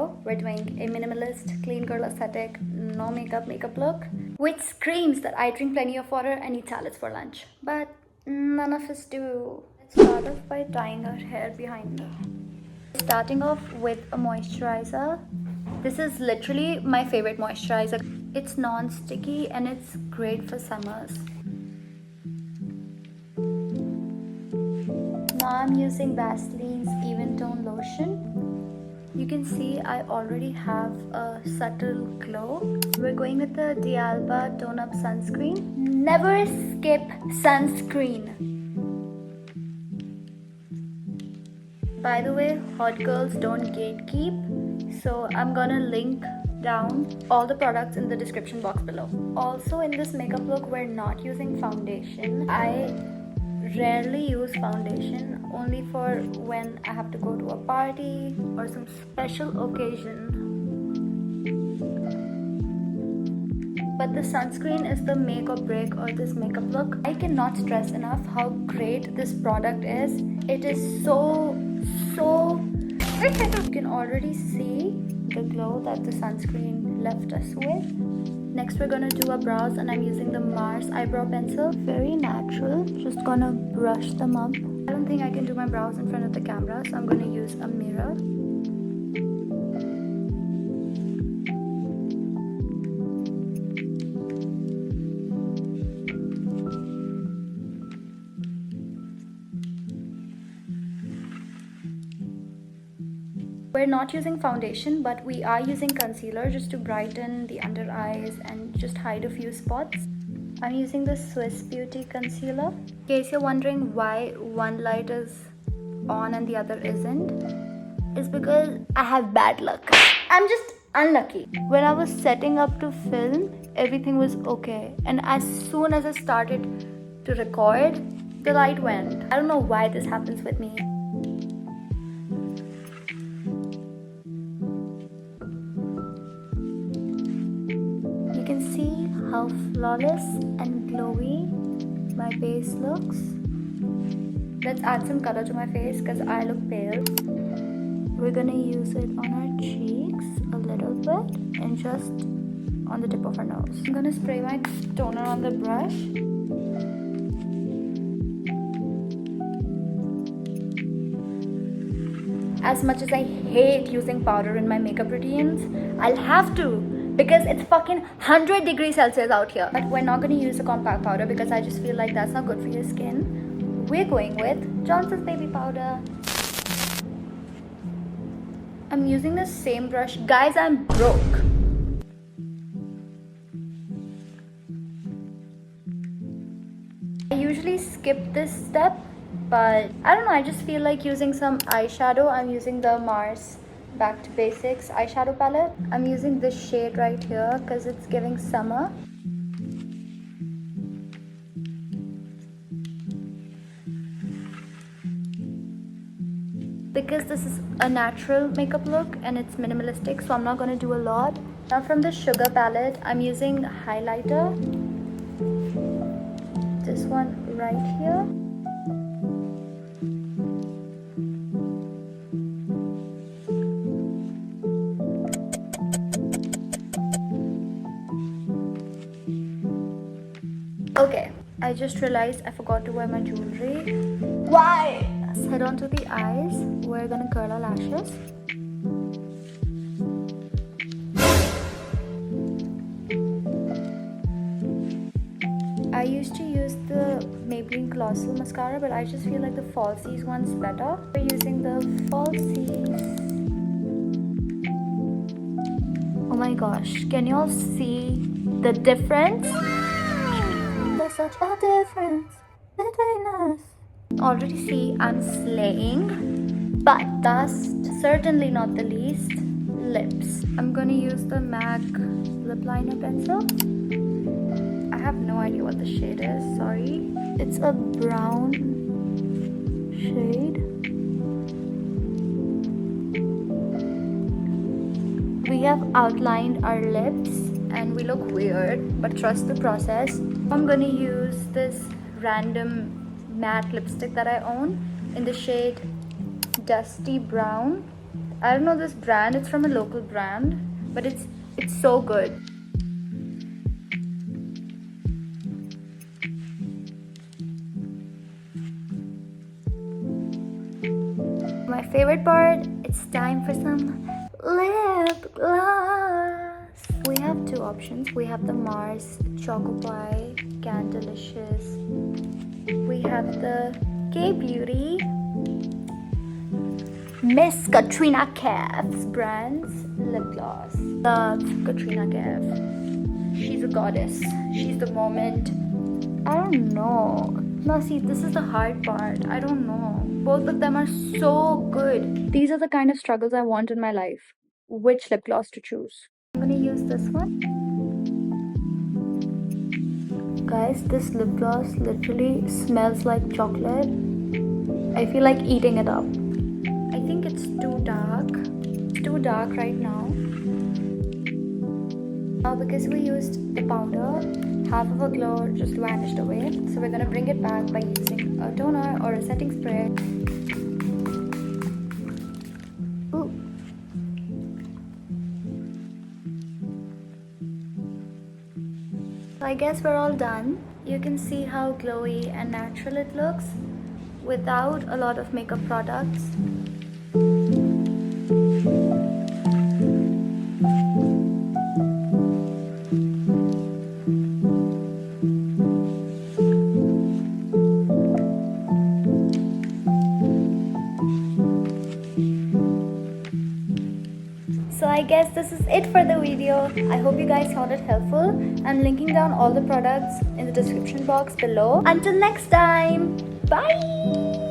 video, we're doing a minimalist, clean girl aesthetic, no makeup look, which screams that I drink plenty of water and eat salads for lunch. But none of us do. Let's start off by dyeing our hair behind her. Starting off with a moisturizer. This is literally my favorite moisturizer. It's non-sticky and it's great for summers. Now I'm using Vaseline's Even Tone Lotion. You can see I already have a subtle glow. We're going with the D'Alba Tone Up Sunscreen. Never skip sunscreen. By the way, hot girls don't gatekeep. So I'm gonna link down all the products in the description box below. Also in this makeup look, we're not using foundation. I rarely use foundation, only for when I have to go to a party or some special occasion. But the sunscreen is the make or break of this makeup look. I cannot stress enough how great this product is. It is so you can already see the glow that the sunscreen left us with. Next we're gonna do our brows, and I'm using the Mars eyebrow pencil. Very natural, just gonna brush them up. I don't think I can do my brows in front of the camera, so I'm gonna use a mirror. We're not using foundation, but we are using concealer just to brighten the under eyes and just hide a few spots. I'm using the Swiss Beauty concealer. In case you're wondering why one light is on and the other isn't, it's because I have bad luck. I'm just unlucky. When I was setting up to film, everything was okay. And as soon as I started to record, the light went. I don't know why this happens with me. You can see how flawless and glowy my base looks. Let's add some color to my face because I look pale. We're gonna use it on our cheeks a little bit and just on the tip of our nose. I'm gonna spray my toner on the brush. As much as I hate using powder in my makeup routines, I'll have to, because it's fucking 100 degrees Celsius out here. But we're not going to use a compact powder because I just feel like that's not good for your skin. We're going with Johnson's Baby Powder. I'm using the same brush. Guys, I'm broke. I usually skip this step, but I don't know, I just feel like using some eyeshadow. I'm using the Mars Back to Basics Eyeshadow Palette. I'm using this shade right here because it's giving summer. Because this is a natural makeup look and it's minimalistic, so I'm not going to do a lot. Now from the Sugar palette, I'm using highlighter. This one right here. Okay, I just realized I forgot to wear my jewelry. Why? Let's head on to the eyes. We're gonna curl our lashes. I used to use the Maybelline Colossal Mascara, but I just feel like the Falsies one's better. We're using the Falsies. Oh my gosh, can you all see the difference? There's such a difference between us. Already see I'm slaying, but last, certainly not the least, lips. I'm gonna use the MAC lip liner pencil. I have no idea what the shade is, sorry. It's a brown shade. We have outlined our lips and we look weird, but trust the process. I'm gonna use this random matte lipstick that I own in the shade Dusty Brown. I don't know this brand. It's from a local brand, but it's so good. My favorite part, it's time for some lip gloss. We have two options. We have the Mars Choco Pie Candelicious. We have the K-Beauty Miss Katrina Kaif's brand's lip gloss. Love Katrina Kaif. She's a goddess. She's the moment. I don't know. Now see, this is the hard part. I don't know. Both of them are so good. These are the kind of struggles I want in my life. Which lip gloss to choose? I'm gonna use this one. Guys, this lip gloss literally smells like chocolate. I feel like eating it up. I think it's too dark. It's too dark right now. Now because we used the powder, half of our glow just vanished away. So we're gonna bring it back by using a toner or a setting spray. Ooh. So I guess we're all done. You can see how glowy and natural it looks without a lot of makeup products. So I guess this is it for the video. I hope you guys found it helpful. I'm linking down all the products in the description box below. Until next time, bye!